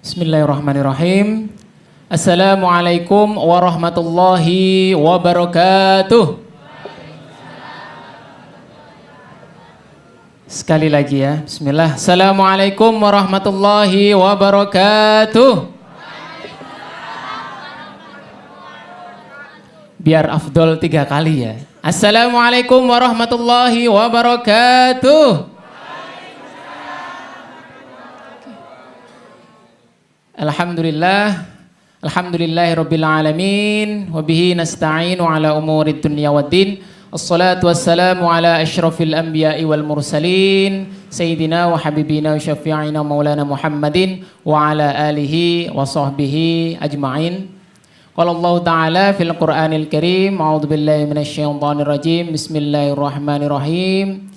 Bismillahirrahmanirrahim. Assalamualaikum warahmatullahi wabarakatuh. Sekali lagi ya. Bismillah. Assalamualaikum warahmatullahi wabarakatuh. Biar afdol 3 kali ya. Assalamualaikum warahmatullahi wabarakatuh. Alhamdulillah, alhamdulillahirabbil alamin, wa bihi nasta'inu ala umurid dunya waddin. Assalatu wassalamu ala asyrafil anbiya'i wal mursalin, sayyidina wa habibina wa syafi'ina maulana Muhammadin wa ala alihi wa sahbihi ajma'in. Qala Allah Ta'ala fil Qur'anil Karim, a'udzu billahi minasy syaithanir rajim. Bismillahirrahmanirrahim.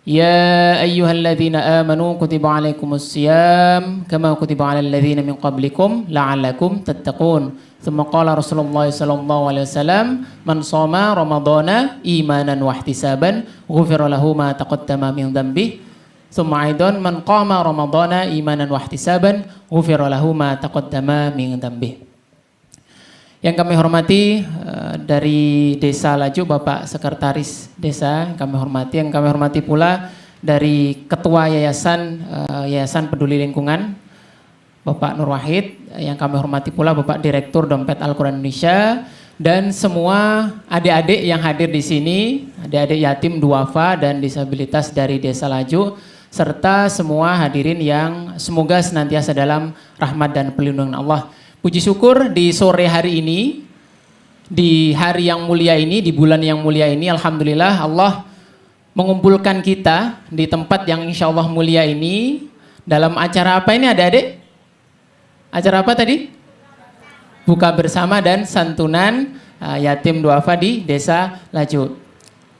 Ya ayyuhalladzina amanu kutiba alaikumus siyam kama kutiba alal ladzina min qablikum la'allakum tattaqun. Tsumma qala Rasulullah sallallahu alaihi wasallam, man shoma ramadhana imanan wa ihtisaban ghufira lahu ma taqaddama min dhanbihi. Tsumma aidan man qama ramadhana imanan wa ihtisaban ghufira lahu ma taqaddama min dhanbihi. Yang kami hormati dari Desa Laju, Bapak Sekretaris Desa, yang kami hormati pula dari Ketua Yayasan Peduli Lingkungan, Bapak Nur Wahid, yang kami hormati pula Bapak Direktur Dompet Al-Quran Indonesia, dan semua adik-adik yang hadir di sini, adik-adik yatim duafa dan disabilitas dari Desa Laju, serta semua hadirin yang semoga senantiasa dalam rahmat dan perlindungan Allah. Puji syukur di sore hari ini, di hari yang mulia ini, di bulan yang mulia ini, alhamdulillah Allah mengumpulkan kita di tempat yang insya Allah mulia ini dalam acara apa ini adik-adik? Acara apa tadi? Buka bersama dan santunan yatim duafa di Desa Laju.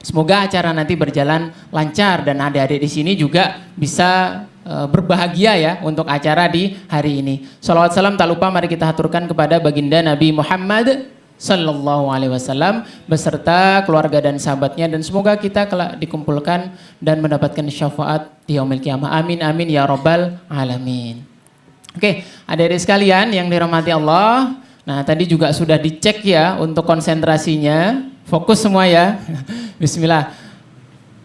Semoga acara nanti berjalan lancar dan adik-adik di sini juga bisa berbahagia ya untuk acara di hari ini. Shalawat salam tak lupa mari kita haturkan kepada baginda Nabi Muhammad sallallahu alaihi wasallam beserta keluarga dan sahabatnya, dan semoga kita kelak dikumpulkan dan mendapatkan syafaat di yaumil qiyamah. Amin amin ya rabbal alamin. Oke, adik-adik sekalian yang dirahmati Allah. Nah, tadi juga sudah dicek ya untuk konsentrasinya. Fokus semua ya. Bismillah.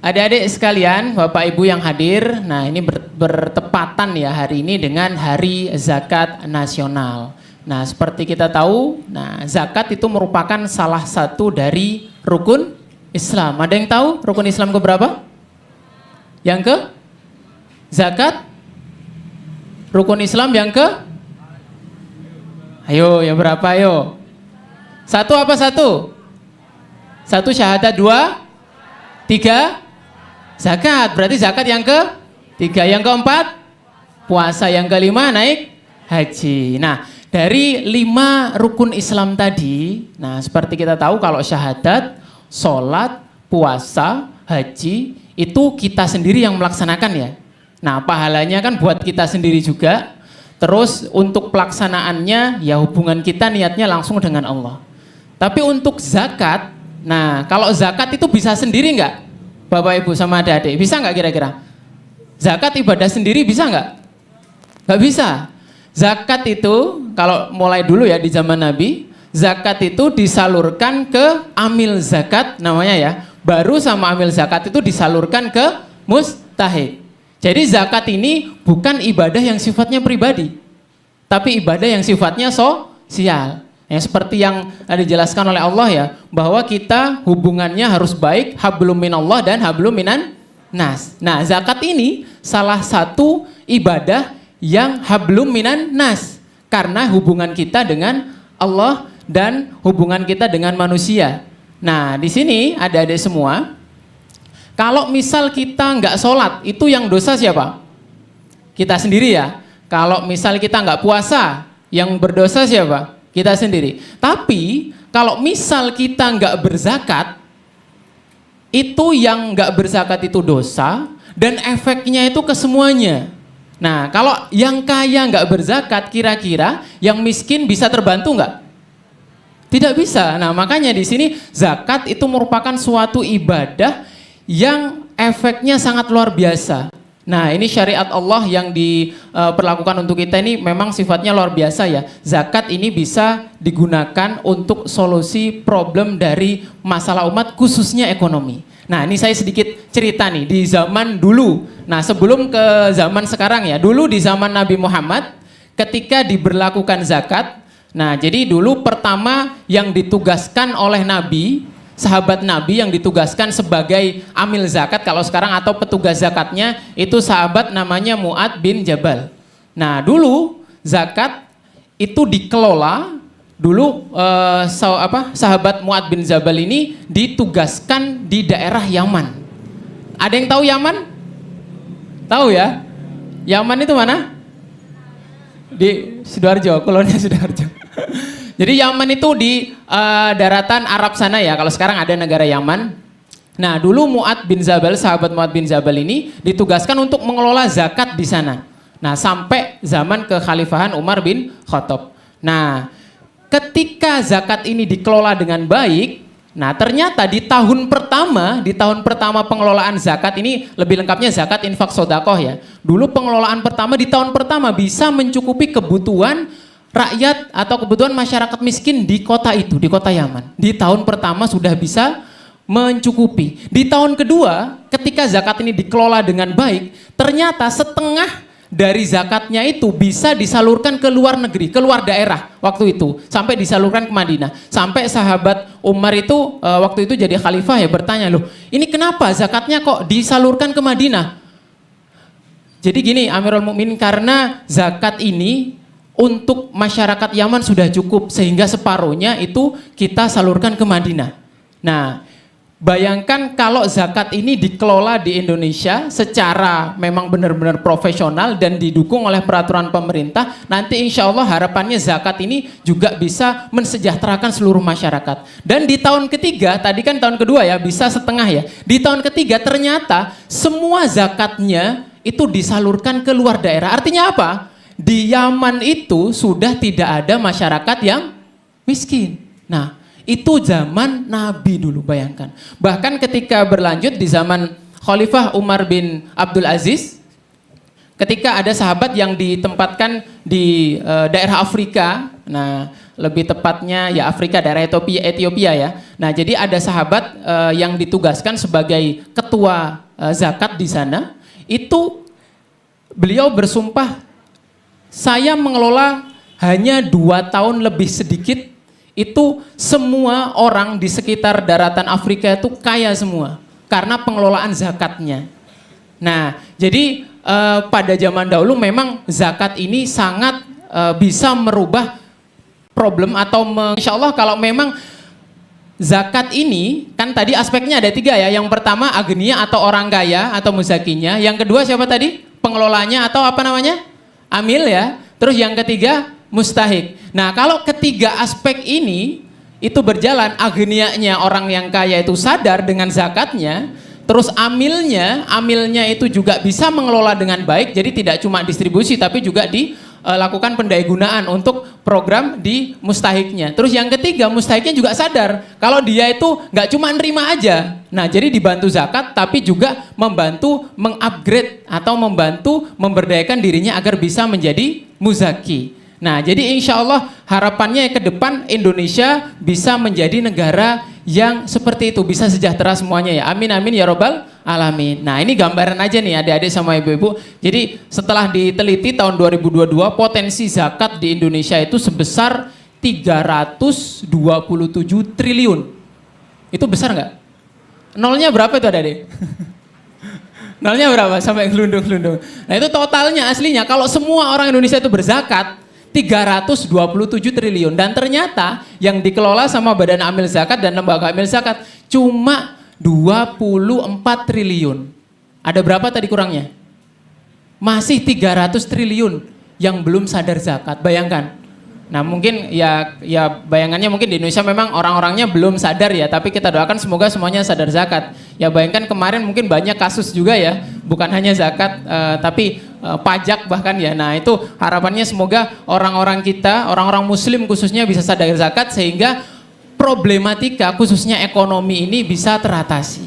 Adik-adik sekalian, Bapak Ibu yang hadir, nah ini bertepatan ya hari ini dengan Hari Zakat Nasional. Nah, seperti kita tahu, nah zakat itu merupakan salah satu dari rukun Islam. Ada yang tahu rukun Islam keberapa? Yang ke? Zakat? Rukun Islam yang ke? Ayo, yang berapa ayo? Satu apa satu? Satu syahadat, 2, 3 zakat, berarti zakat yang ke-3, yang ke-4 puasa, yang ke-5 naik haji. Nah, dari 5 rukun Islam tadi, nah seperti kita tahu kalau syahadat, sholat, puasa, haji itu kita sendiri yang melaksanakan ya. Nah, pahalanya kan buat kita sendiri juga. Terus untuk pelaksanaannya ya hubungan kita niatnya langsung dengan Allah. Tapi untuk zakat, nah kalau zakat itu bisa sendiri nggak? Bapak Ibu sama adik-adik, bisa nggak kira-kira? Zakat ibadah sendiri bisa nggak? Nggak bisa. Zakat itu kalau mulai dulu ya di zaman Nabi, zakat itu disalurkan ke amil zakat namanya ya. Baru sama amil zakat itu disalurkan ke mustahik. Jadi zakat ini bukan ibadah yang sifatnya pribadi, tapi ibadah yang sifatnya sosial. Ya, seperti yang dijelaskan oleh Allah ya, bahwa kita hubungannya harus baik, hablum minallah dan hablum minan nas. Nah, zakat ini salah satu ibadah yang hablum minan nas, karena hubungan kita dengan Allah dan hubungan kita dengan manusia. Nah, di sini adik-adik semua, kalau misal kita nggak sholat, itu yang dosa siapa? Kita sendiri ya. Kalau misal kita nggak puasa, yang berdosa siapa? Kita sendiri. Tapi kalau misal kita nggak berzakat, itu yang nggak berzakat itu dosa dan efeknya itu ke semuanya. Nah, kalau yang kaya nggak berzakat, kira-kira yang miskin bisa terbantu nggak? Tidak bisa. Nah, makanya di sini zakat itu merupakan suatu ibadah yang efeknya sangat luar biasa. Nah, ini syariat Allah yang diperlakukan untuk kita ini memang sifatnya luar biasa ya. Zakat ini bisa digunakan untuk solusi problem dari masalah umat, khususnya ekonomi. Nah, ini saya sedikit cerita nih di zaman dulu. Nah, sebelum ke zaman sekarang ya. Dulu di zaman Nabi Muhammad ketika diberlakukan zakat. Nah, jadi dulu pertama yang ditugaskan oleh Nabi, sahabat Nabi yang ditugaskan sebagai amil zakat kalau sekarang atau petugas zakatnya itu sahabat namanya Mu'ad bin Jabal. Nah, dulu zakat itu dikelola dulu sahabat Mu'ad bin Jabal ini ditugaskan di daerah Yaman. Ada yang tahu Yaman? Tahu ya? Yaman itu mana? Di Sidoarjo, kolonnya Sidoarjo. Jadi Yaman itu di daratan Arab sana ya, kalau sekarang ada negara Yaman. Nah, dulu Mu'ad bin Jabal, sahabat Mu'ad bin Jabal ini ditugaskan untuk mengelola zakat di sana. Nah, sampai zaman kekhalifahan Umar bin Khattab. Nah, ketika zakat ini dikelola dengan baik, nah ternyata di tahun pertama pengelolaan zakat ini, lebih lengkapnya zakat infak sodakoh ya. Dulu pengelolaan pertama di tahun pertama bisa mencukupi kebutuhan rakyat atau kebutuhan masyarakat miskin di kota itu, di kota Yaman. Di tahun pertama sudah bisa mencukupi. Di tahun kedua, ketika zakat ini dikelola dengan baik, ternyata setengah dari zakatnya itu bisa disalurkan ke luar negeri, ke luar daerah waktu itu. Sampai disalurkan ke Madinah. Sampai sahabat Umar itu waktu itu jadi khalifah ya, bertanya, loh ini kenapa zakatnya kok disalurkan ke Madinah? Jadi gini Amirul Mukminin, karena zakat ini untuk masyarakat Yaman sudah cukup sehingga separuhnya itu kita salurkan ke Madinah. Nah, bayangkan kalau zakat ini dikelola di Indonesia secara memang benar-benar profesional dan didukung oleh peraturan pemerintah, nanti insya Allah harapannya zakat ini juga bisa mensejahterakan seluruh masyarakat. Dan di tahun ketiga, tadi kan tahun kedua ya, bisa setengah ya. Di tahun ketiga ternyata semua zakatnya itu disalurkan ke luar daerah. Artinya apa? Di Yaman itu sudah tidak ada masyarakat yang miskin. Nah, itu zaman Nabi dulu, bayangkan. Bahkan ketika berlanjut di zaman Khalifah Umar bin Abdul Aziz, ketika ada sahabat yang ditempatkan di daerah Afrika, nah lebih tepatnya ya Afrika, daerah Ethiopia ya. Nah, jadi ada sahabat yang ditugaskan sebagai ketua zakat di sana. Itu beliau bersumpah, saya mengelola hanya 2 tahun lebih sedikit, itu semua orang di sekitar daratan Afrika itu kaya semua karena pengelolaan zakatnya. Nah, jadi pada zaman dahulu memang zakat ini sangat bisa merubah problem atau insya Allah kalau memang zakat ini kan tadi aspeknya ada 3 ya. Yang pertama agniya atau orang kaya atau muzakinya. Yang kedua siapa tadi? Pengelolanya atau apa namanya? Amil ya. Terus yang ketiga mustahik. Nah, kalau ketiga aspek ini itu berjalan, agniyanya orang yang kaya itu sadar dengan zakatnya, terus amilnya itu juga bisa mengelola dengan baik, jadi tidak cuma distribusi tapi juga dilakukan pendayagunaan untuk program di mustahiknya. Terus yang ketiga, mustahiknya juga sadar kalau dia itu nggak cuma nerima aja. Nah, jadi dibantu zakat tapi juga membantu mengupgrade atau membantu memberdayakan dirinya agar bisa menjadi muzaki. Nah, jadi insya Allah harapannya ke depan Indonesia bisa menjadi negara yang seperti itu, bisa sejahtera semuanya ya. Amin amin ya robbal alamin. Nah, ini gambaran aja nih adik-adik sama ibu-ibu. Jadi setelah diteliti tahun 2022 potensi zakat di Indonesia itu sebesar 327 triliun. Itu besar nggak? Nolnya berapa itu adik-adik? Nolnya berapa? Sampai gelundung-gelundung. Nah, itu totalnya aslinya kalau semua orang Indonesia itu berzakat 327 triliun, dan ternyata yang dikelola sama Badan Amil Zakat dan Lembaga Amil Zakat cuma 24 triliun. Ada berapa tadi kurangnya? Masih 300 triliun yang belum sadar zakat. Bayangkan. Nah, mungkin ya bayangannya mungkin di Indonesia memang orang-orangnya belum sadar ya, tapi kita doakan semoga semuanya sadar zakat. Ya bayangkan kemarin mungkin banyak kasus juga ya, bukan hanya zakat tapi pajak bahkan ya. Nah, itu harapannya semoga orang-orang kita, orang-orang muslim khususnya bisa sadar zakat sehingga problematika khususnya ekonomi ini bisa teratasi.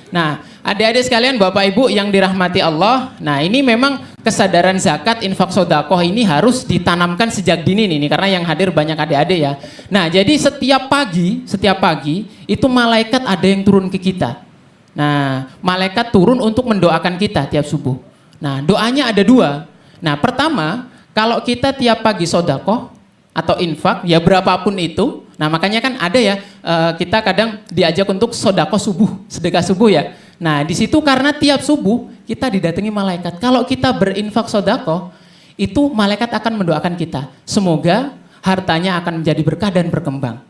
Nah, Adik-adik sekalian, Bapak Ibu yang dirahmati Allah. Nah, ini memang kesadaran zakat, infak, sodakoh ini harus ditanamkan sejak dini nih, karena yang hadir banyak adik-adik ya. Nah, jadi setiap pagi itu malaikat ada yang turun ke kita. Nah, malaikat turun untuk mendoakan kita tiap subuh. Nah, doanya ada dua. Nah, pertama, kalau kita tiap pagi sodakoh atau infak, ya berapapun itu. Nah, makanya kan ada ya, kita kadang diajak untuk sodakoh subuh, sedekah subuh ya. Nah, di situ karena tiap subuh kita didatangi malaikat. Kalau kita berinfak sodakoh, itu malaikat akan mendoakan kita. Semoga hartanya akan menjadi berkah dan berkembang.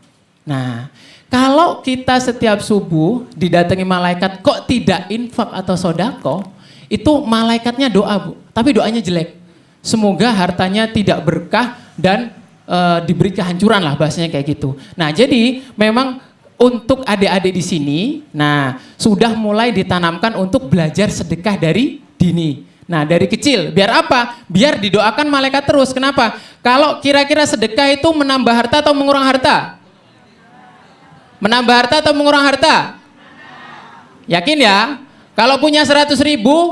Nah, kalau kita setiap subuh didatangi malaikat kok tidak infak atau sodakoh, itu malaikatnya doa, Bu. Tapi doanya jelek. Semoga hartanya tidak berkah dan diberi kehancuran lah, bahasanya kayak gitu. Nah, jadi memang untuk adik-adik di sini, nah sudah mulai ditanamkan untuk belajar sedekah dari dini. Nah, dari kecil, biar apa? Biar didoakan malaikat terus. Kenapa? Kalau kira-kira sedekah itu menambah harta atau mengurang harta? Menambah harta atau mengurang harta? Yakin ya? Kalau punya 100.000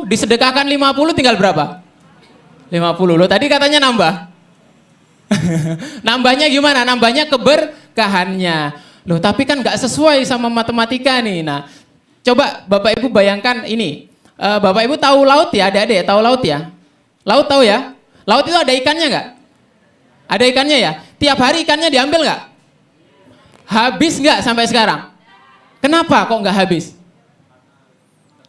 disedekahkan 50 tinggal berapa? 50. Loh, tadi katanya nambah. Nambahnya gimana? Nambahnya keberkahannya. Loh, tapi kan nggak sesuai sama matematika nih. Nah, coba Bapak Ibu bayangkan ini. Bapak Ibu tahu laut ya, adik-adik tahu laut ya? Laut tahu ya? Laut itu ada ikannya nggak? Ada ikannya ya? Tiap hari ikannya diambil nggak? Habis nggak sampai sekarang? Kenapa kok nggak habis?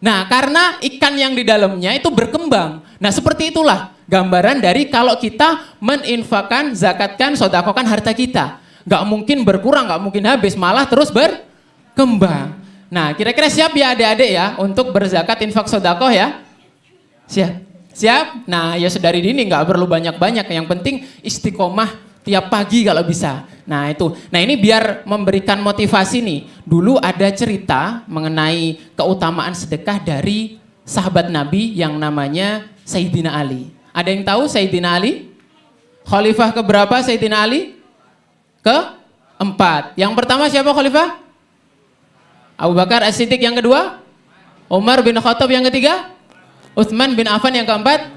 Nah, karena ikan yang di dalamnya itu berkembang. Nah, seperti itulah gambaran dari kalau kita meninfakkan, zakatkan, sodakokan harta kita. Nggak mungkin berkurang, nggak mungkin habis, malah terus berkembang. Nah, kira-kira siap ya adik-adik ya untuk berzakat, infak, sodakoh ya? Siap? Siap? Nah, ya sedari dini nggak perlu banyak-banyak. Yang penting istiqomah tiap pagi kalau bisa. Nah itu, nah ini biar memberikan motivasi nih. Dulu ada cerita mengenai keutamaan sedekah dari sahabat Nabi yang namanya Sayyidina Ali. Ada yang tahu Sayyidina Ali? Khalifah keberapa Sayyidina Ali? Keempat. Yang pertama siapa khalifah? Abu Bakar As-Siddiq. Yang kedua? Umar bin Khattab. Yang ketiga? Utsman bin Affan. Yang keempat?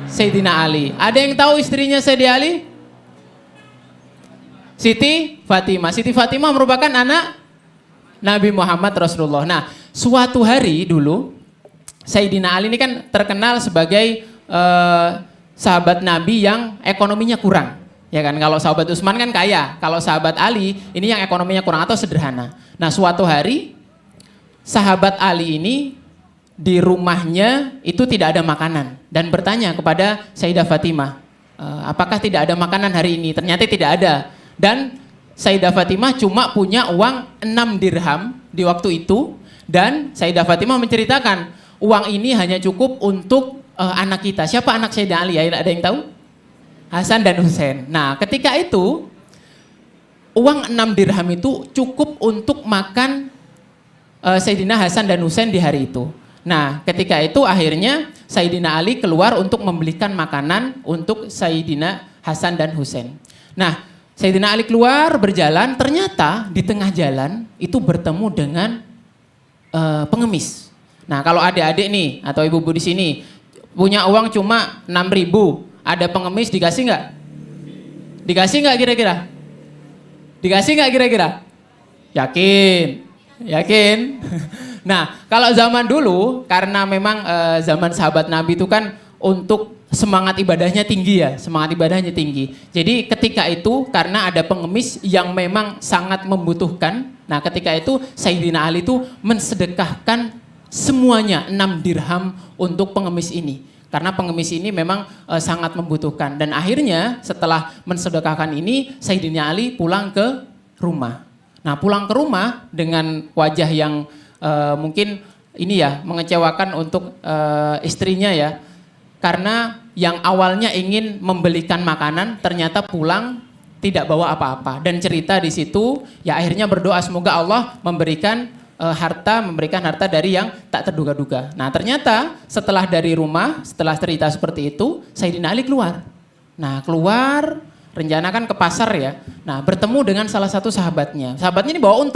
Sayyidina Ali. Ada yang tahu istrinya Sayyidina Ali? Siti Fatimah. Siti Fatimah merupakan anak Nabi Muhammad Rasulullah. Nah, suatu hari dulu Sayyidina Ali ini kan terkenal sebagai sahabat Nabi yang ekonominya kurang. Ya kan, kalau sahabat Utsman kan kaya, kalau sahabat Ali ini yang ekonominya kurang atau sederhana. Nah, suatu hari sahabat Ali ini di rumahnya itu tidak ada makanan dan bertanya kepada Sayyidah Fatimah, apakah tidak ada makanan hari ini? Ternyata tidak ada. Dan Sayyidah Fatimah cuma punya uang 6 dirham di waktu itu. Dan Sayyidah Fatimah menceritakan, uang ini hanya cukup untuk anak kita. Siapa anak Sayyidina Ali? Ada yang tahu? Hasan dan Husain. Nah, ketika itu, uang 6 dirham itu cukup untuk makan Sayyidina Hasan dan Husain di hari itu. Nah, ketika itu akhirnya Sayyidina Ali keluar untuk membelikan makanan untuk Sayyidina Hasan dan Husain. Nah, Sayyidina Ali keluar berjalan, ternyata di tengah jalan itu bertemu dengan pengemis. Nah, kalau adik-adik nih atau ibu-ibu di sini punya uang cuma 6.000, ada pengemis dikasih nggak? Dikasih nggak kira-kira? Dikasih nggak kira-kira? Yakin? Yakin? Nah, kalau zaman dulu karena memang zaman sahabat Nabi itu kan untuk semangat ibadahnya tinggi ya, semangat ibadahnya tinggi. Jadi ketika itu karena ada pengemis yang memang sangat membutuhkan, nah ketika itu Sayyidina Ali itu mensedekahkan semuanya 6 dirham untuk pengemis ini. Karena pengemis ini memang sangat membutuhkan. Dan akhirnya setelah mensedekahkan ini, Sayyidina Ali pulang ke rumah. Nah, pulang ke rumah dengan wajah yang mungkin ini ya mengecewakan untuk istrinya ya. Karena yang awalnya ingin membelikan makanan ternyata pulang tidak bawa apa-apa. Dan cerita di situ ya akhirnya berdoa semoga Allah memberikan memberikan harta dari yang tak terduga-duga. Nah, ternyata setelah dari rumah, setelah cerita seperti itu, Sayyidina Ali keluar. Nah, keluar rencana kan ke pasar ya. Nah, bertemu dengan salah satu sahabatnya. Sahabatnya ini bawa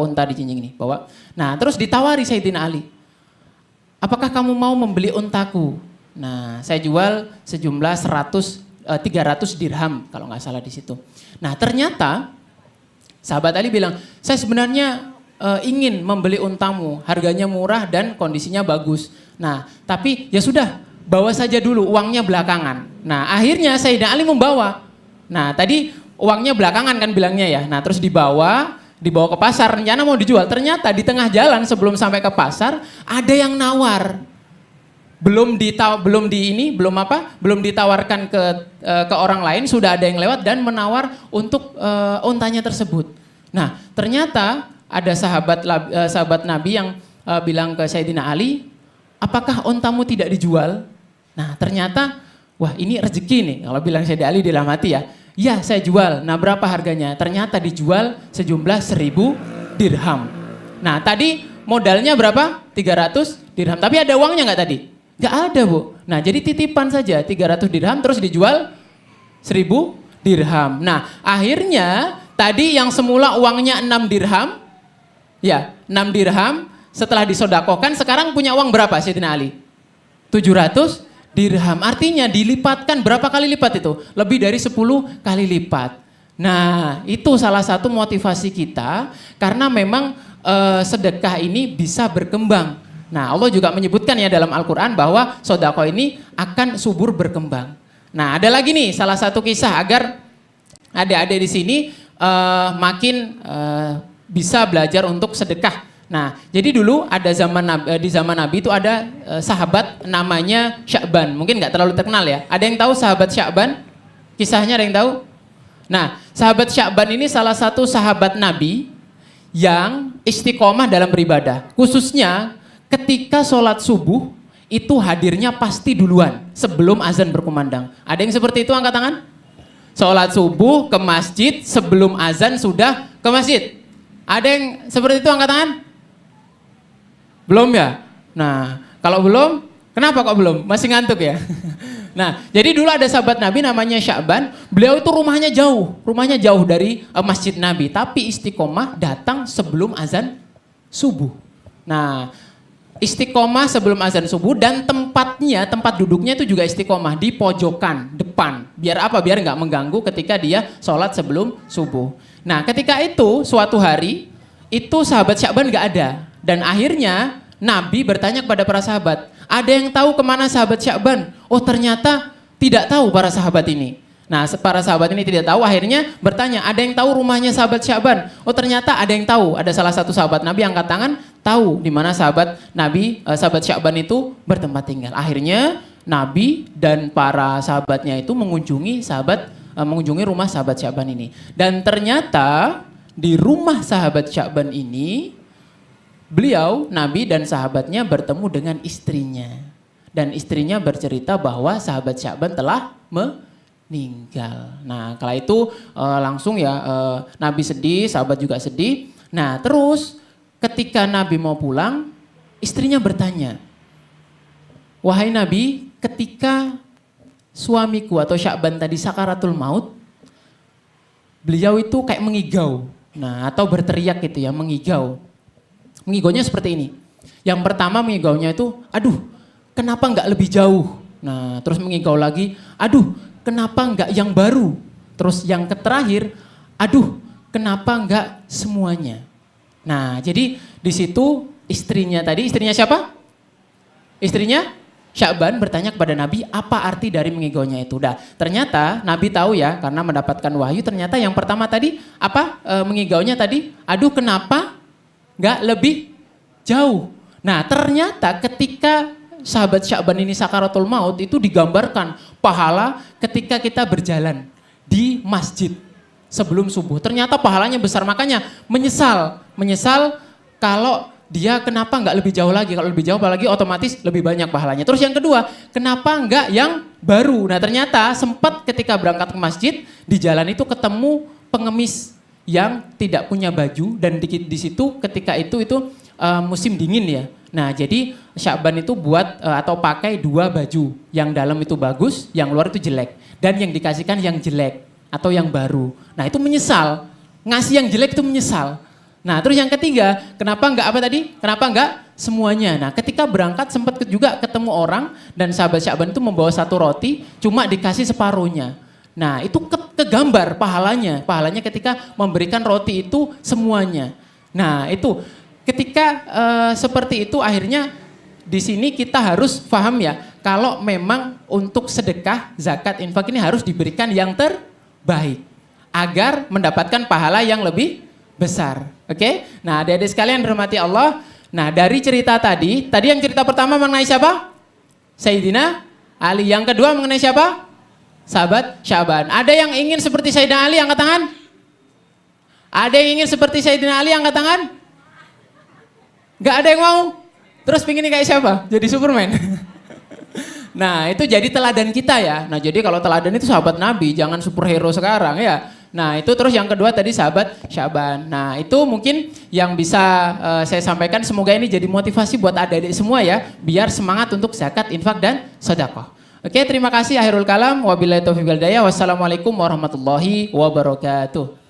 unta dijinjing ini, bawa. Nah, terus ditawari Sayyidina Ali. apakah kamu mau membeli untaku? Nah, saya jual sejumlah 300 dirham kalau nggak salah di situ. Nah, ternyata sahabat Ali bilang, saya sebenarnya ingin membeli untamu, harganya murah dan kondisinya bagus. Nah, tapi ya sudah, bawa saja dulu, uangnya belakangan. Nah, akhirnya Sayyidina Ali membawa. Nah, tadi uangnya belakangan kan bilangnya ya. Nah, terus dibawa ke pasar, rencana mau dijual. Ternyata di tengah jalan sebelum sampai ke pasar, ada yang nawar. Belum ditawarkan ke orang lain, sudah ada yang lewat dan menawar untuk untanya tersebut. Nah, ternyata ada sahabat Nabi yang bilang ke Sayyidina Ali, apakah untamu tidak dijual? Nah, ternyata, wah ini rezeki nih. Kalau bilang Sayyidina Ali dalam hati ya, ya saya jual. Nah, berapa harganya? Ternyata dijual sejumlah 1000 dirham. Nah, tadi modalnya berapa? 300 dirham. Tapi ada uangnya nggak tadi? Nggak ada, Bu. Nah, jadi titipan saja 300 dirham terus dijual 1000 dirham. Nah, akhirnya tadi yang semula uangnya 6 dirham, ya 6 dirham, setelah disodakokan sekarang punya uang berapa Sayyidina Ali? 700 dirham. Artinya dilipatkan berapa kali lipat itu? Lebih dari 10 kali lipat. Nah, itu salah satu motivasi kita karena memang sedekah ini bisa berkembang. Nah, Allah juga menyebutkan ya dalam Al-Quran bahwa sodako ini akan subur berkembang. Nah, ada lagi nih salah satu kisah agar adik-adik di sini makin bisa belajar untuk sedekah. Nah, jadi dulu ada di zaman Nabi itu ada sahabat namanya Sya'ban. Mungkin nggak terlalu terkenal ya. Ada yang tahu sahabat Sya'ban? Kisahnya ada yang tahu? Nah, sahabat Sya'ban ini salah satu sahabat Nabi yang istiqomah dalam beribadah. Khususnya ketika sholat subuh itu hadirnya pasti duluan sebelum azan berkumandang. Ada yang seperti itu angkat tangan? Sholat subuh ke masjid sebelum azan sudah ke masjid. Ada yang seperti itu angkat tangan? Belum ya? Nah, kalau belum, kenapa kok belum? Masih ngantuk ya? Nah, jadi dulu ada sahabat Nabi namanya Sya'ban. Beliau itu rumahnya jauh dari masjid Nabi. Tapi istiqomah datang sebelum azan subuh. Nah, istiqomah sebelum azan subuh dan tempat duduknya itu juga istiqomah di pojokan depan. Biar apa? Biar nggak mengganggu ketika dia sholat sebelum subuh. Nah, ketika itu suatu hari itu sahabat Sya'ban nggak ada dan akhirnya Nabi bertanya kepada para sahabat, ada yang tahu kemana sahabat Sya'ban? Oh ternyata tidak tahu para sahabat ini. Nah, para sahabat ini tidak tahu, akhirnya bertanya, ada yang tahu rumahnya sahabat Sya'ban? Oh ternyata ada yang tahu, ada salah satu sahabat Nabi angkat tangan, tahu di mana sahabat Nabi, sahabat Sya'ban itu bertempat tinggal. Akhirnya Nabi dan para sahabatnya itu mengunjungi rumah sahabat Sya'ban ini. Dan ternyata di rumah sahabat Sya'ban ini, beliau, Nabi dan sahabatnya bertemu dengan istrinya. Dan istrinya bercerita bahwa sahabat Sya'ban telah meninggal. Nah, kala itu langsung ya Nabi sedih, sahabat juga sedih. Nah, terus ketika Nabi mau pulang, istrinya bertanya, wahai Nabi, ketika suamiku atau Sya'ban tadi sakaratul maut, beliau itu kayak mengigau. Nah, atau berteriak gitu ya, mengigau. Mengigaunya seperti ini. Yang pertama mengigaunya itu, aduh kenapa nggak lebih jauh? Nah terus mengigau lagi, aduh kenapa nggak yang baru? Terus yang terakhir, aduh kenapa nggak semuanya? Nah jadi di situ istrinya siapa? Istrinya Sya'ban bertanya kepada Nabi, apa arti dari mengigaunya itu? Nah ternyata Nabi tahu ya, karena mendapatkan wahyu, ternyata yang pertama tadi, mengigaunya tadi, aduh kenapa nggak lebih jauh. Nah ternyata ketika sahabat Sya'ban ini sakaratul maut itu digambarkan pahala ketika kita berjalan di masjid sebelum subuh. Ternyata pahalanya besar, makanya menyesal kalau dia kenapa nggak lebih jauh lagi. Kalau lebih jauh apalagi otomatis lebih banyak pahalanya. Terus yang kedua, kenapa nggak yang baru? Nah ternyata sempat ketika berangkat ke masjid di jalan itu ketemu pengemis yang tidak punya baju dan di situ ketika itu musim dingin ya. Nah jadi Sya'ban itu buat atau pakai 2 baju, yang dalam itu bagus, yang luar itu jelek, dan yang dikasihkan yang jelek atau yang baru. Nah itu menyesal, ngasih yang jelek itu menyesal. Nah, terus yang ketiga, kenapa enggak apa tadi? Kenapa enggak semuanya? Nah, ketika berangkat sempat juga ketemu orang dan sahabat Sya'ban itu membawa satu roti, cuma dikasih separuhnya. Nah, itu kegambar pahalanya. Pahalanya ketika memberikan roti itu semuanya. Nah, itu ketika seperti itu akhirnya di sini kita harus paham ya, kalau memang untuk sedekah, zakat, infak ini harus diberikan yang terbaik agar mendapatkan pahala yang lebih besar. Oke? Nah, adik-adik sekalian dirahmati Allah. Nah, dari cerita tadi yang cerita pertama mengenai siapa? Sayyidina Ali. Yang kedua mengenai siapa? Sahabat Sya'ban. Ada yang ingin seperti Sayyidina Ali, angkat tangan? Ada yang ingin seperti Sayyidina Ali, angkat tangan? Gak ada yang mau? Terus pengennya kayak siapa? Jadi Superman? Nah, itu jadi teladan kita ya. Nah, jadi kalau teladan itu sahabat Nabi, jangan superhero sekarang ya. Nah, itu terus yang kedua tadi sahabat Sya'ban. Nah, itu mungkin yang bisa saya sampaikan. Semoga ini jadi motivasi buat adik-adik semua ya, biar semangat untuk zakat, infak dan sedekah. Oke, terima kasih. Akhirul kalam. Wabillahi taufiq wal hidayah. Wassalamualaikum warahmatullahi wabarakatuh.